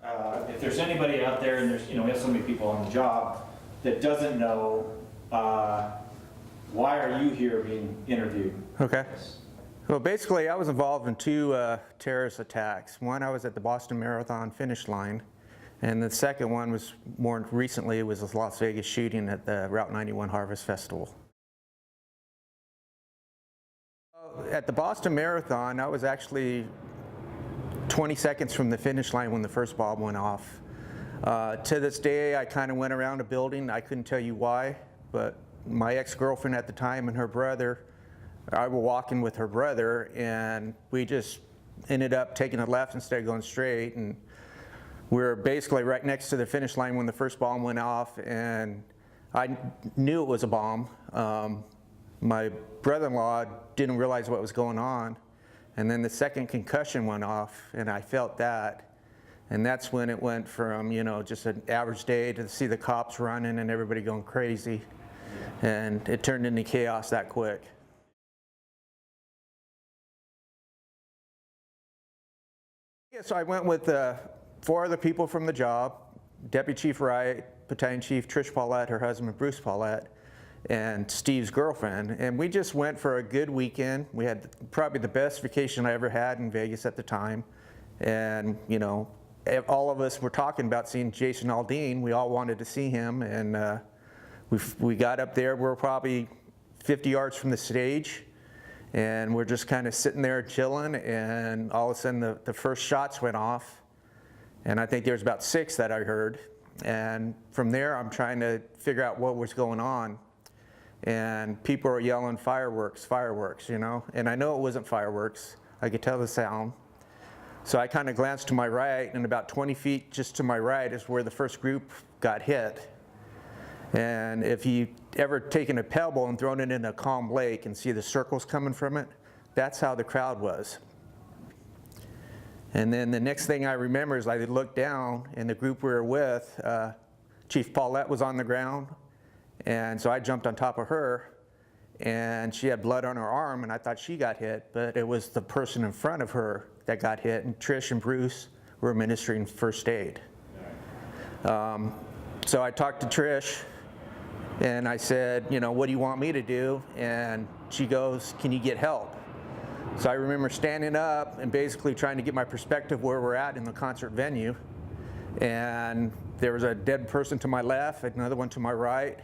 If there's anybody out there, and there's, we have so many people on the job that doesn't know, why are you here being interviewed? Okay. Well, basically, I was involved in two terrorist attacks. One, I was at the Boston Marathon finish line, and the second one was more recently, it was a Las Vegas shooting at the Route 91 Harvest Festival. At the Boston Marathon, I was actually 20 seconds from the finish line when the first bomb went off. To this day, I kind of went around a building. I couldn't tell you why, but my ex-girlfriend at the time and her brother, I were walking with her brother, and we just ended up taking a left instead of going straight. And we were basically right next to the finish line when the first bomb went off, and I knew it was a bomb. My brother-in-law didn't realize what was going on. And then the second concussion went off, and I felt that. And that's when it went from, just an average day to see the cops running and everybody going crazy. And it turned into chaos that quick. Yeah, so I went with 4 other people from the job: Deputy Chief Wright, Battalion Chief Trish Paulette, her husband Bruce Paulette, and Steve's girlfriend. And we just went for a good weekend. We had probably the best vacation I ever had in Vegas at the time. And, all of us were talking about seeing Jason Aldean. We all wanted to see him. And we got up there. We were probably 50 yards from the stage. And we're just kind of sitting there chilling. And all of a sudden, the first shots went off. And I think there was about 6 that I heard. And from there, I'm trying to figure out what was going on. And people are yelling, "Fireworks, fireworks," And I know it wasn't fireworks. I could tell the sound. So I kind of glanced to my right, and about 20 feet just to my right is where the first group got hit. And if you ever taken a pebble and thrown it in a calm lake and see the circles coming from it, that's how the crowd was. And then the next thing I remember is I looked down, and the group we were with, Chief Paulette was on the ground. And so I jumped on top of her, and she had blood on her arm, and I thought she got hit, but it was the person in front of her that got hit, and Trish and Bruce were administering first aid. So I talked to Trish, and I said, "What do you want me to do?" And she goes, "Can you get help?" So I remember standing up and basically trying to get my perspective where we're at in the concert venue. And there was a dead person to my left, another one to my right,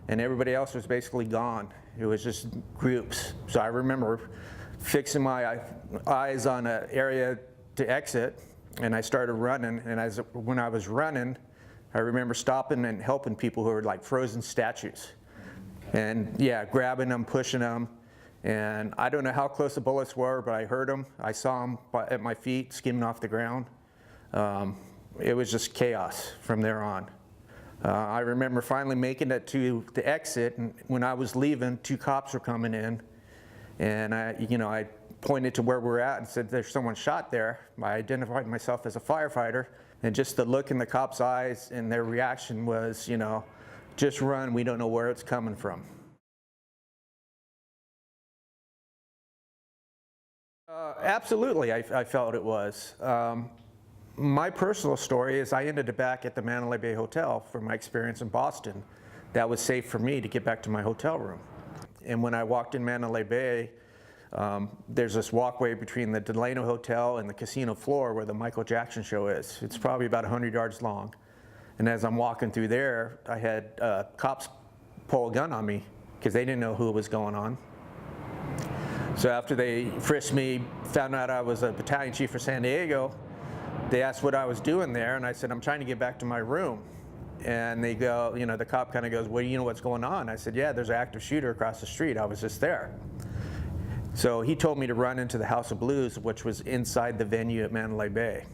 and everybody else was basically gone. It was just groups. So I remember fixing my eyes on an area to exit, and I started running. And when I was running, I remember stopping and helping people who were like frozen statues. And yeah, grabbing them, pushing them. And I don't know how close the bullets were, but I heard them. I saw them at my feet skimming off the ground. It was just chaos from there on. I remember finally making it to the exit, and when I was leaving, 2 cops were coming in, and I pointed to where we're at and said, "There's someone shot there." I identified myself as a firefighter, and just the look in the cops' eyes and their reaction was, "Just run, we don't know where it's coming from." Absolutely, I felt it was. My personal story is I ended up back at the Mandalay Bay Hotel for my experience in Boston. That was safe for me to get back to my hotel room. And when I walked in Mandalay Bay, there's this walkway between the Delano Hotel and the casino floor where the Michael Jackson show is. It's probably about 100 yards long. And as I'm walking through there, I had cops pull a gun on me because they didn't know who was going on. So after they frisked me, found out I was a battalion chief for San Diego, they asked what I was doing there, and I said, "I'm trying to get back to my room." And they go, the cop kind of goes, "Well, you know what's going on?" I said, "Yeah, there's an active shooter across the street. I was just there." So he told me to run into the House of Blues, which was inside the venue at Mandalay Bay.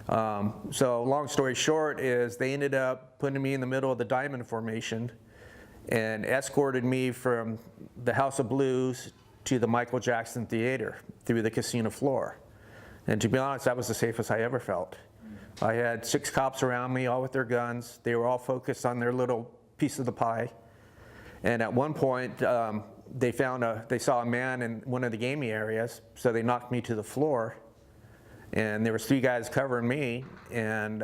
So long story short is they ended up putting me in the middle of the diamond formation and escorted me from the House of Blues to the Michael Jackson Theater through the casino floor. And to be honest, that was the safest I ever felt. I had 6 cops around me, all with their guns. They were all focused on their little piece of the pie. And at one point, they saw a man in one of the gaming areas, so they knocked me to the floor. and there was 3 guys covering me, and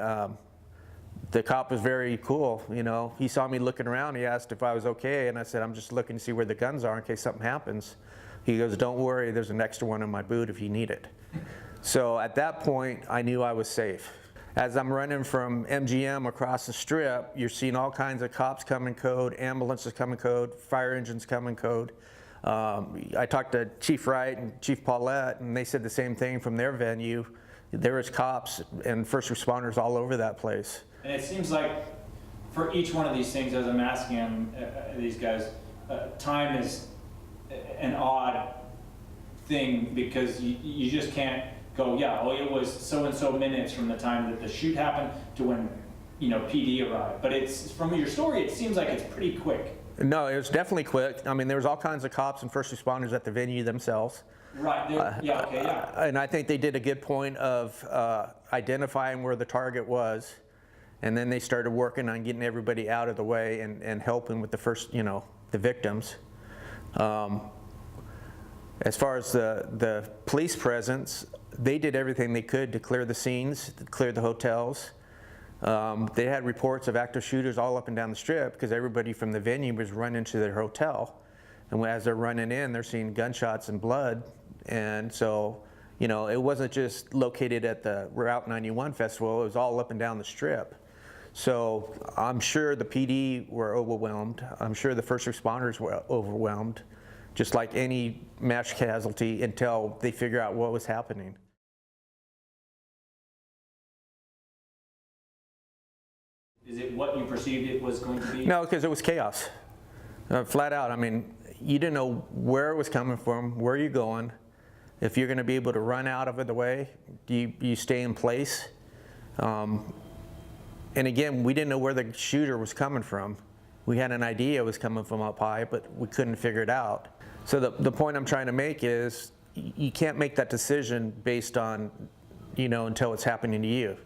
the cop was very cool, you know. He saw me looking around, he asked if I was okay, and I said, I'm just looking to see where the guns are in case something happens. He goes, don't worry, there's an extra one in my boot if you need it. So at that point, I knew I was safe. As I'm running from MGM across the strip, you're seeing all kinds of cops come in code, ambulances come in code, fire engines come in code. I talked to Chief Wright and Chief Paulette, and they said the same thing from their venue. There was cops and first responders all over that place. And it seems like for each one of these things, as I'm asking them, these guys, time is an odd thing because you just can't go, yeah, oh, it was so-and-so minutes from the time that the shoot happened to when, you know, PD arrived. But it's, from your story, it seems like it's pretty quick. No, it was definitely quick. I mean, there was all kinds of cops and first responders at the venue themselves. Right, yeah, okay, yeah. And I think they did a good point of identifying where the target was, and then they started working on getting everybody out of the way and helping with the first, you know, the victims. As far as the police presence, they did everything they could to clear the scenes, to clear the hotels. They had reports of active shooters all up and down the strip because everybody from the venue was running to their hotel. And as they're running in, they're seeing gunshots and blood. And so, you know, it wasn't just located at the Route 91 festival, it was all up and down the strip. So I'm sure the PD were overwhelmed. I'm sure the first responders were overwhelmed, just like any mass casualty, until they figure out what was happening. Is it what you perceived it was going to be? No, because it was chaos, flat out. I mean, you didn't know where it was coming from, where you're going, if you're going to be able to run out of it the way, do you stay in place? And again, we didn't know where the shooter was coming from. We had an idea it was coming from up high, but we couldn't figure it out. So the point I'm trying to make is you can't make that decision based on, you know, until it's happening to you.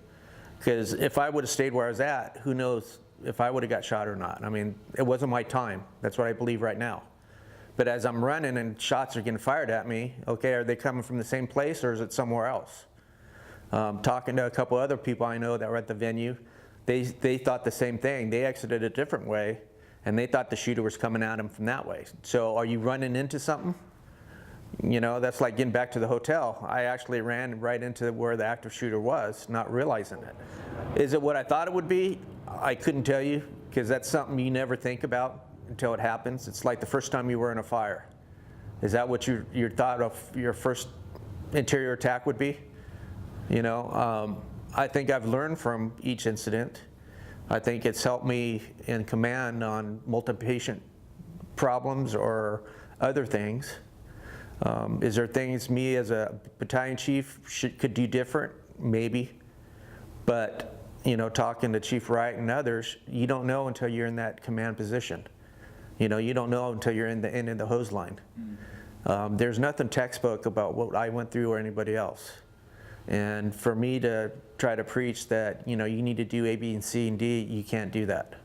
Because if I would have stayed where I was at, who knows if I would have got shot or not. I mean, it wasn't my time. That's what I believe right now. But as I'm running and shots are getting fired at me, okay, are they coming from the same place or is it somewhere else? Talking to a couple other people I know that were at the venue, they thought the same thing. They exited a different way, and they thought the shooter was coming at them from that way. So are you running into something? You know, that's like getting back to the hotel. I actually ran right into where the active shooter was, not realizing it. Is it what I thought it would be? I couldn't tell you, because that's something you never think about until it happens. It's like the first time you were in a fire. Is that what your thought of your first interior attack would be? You know, I think I've learned from each incident. I think it's helped me in command on multi-patient problems or other things. Is there things me as a battalion chief could do different? Maybe. But, you know, talking to Chief Wright and others, you don't know until you're in that command position. You know, you don't know until you're in the end of the hose line. There's nothing textbook about what I went through or anybody else. And for me to try to preach that, you know, you need to do A, B, and C, and D, you can't do that.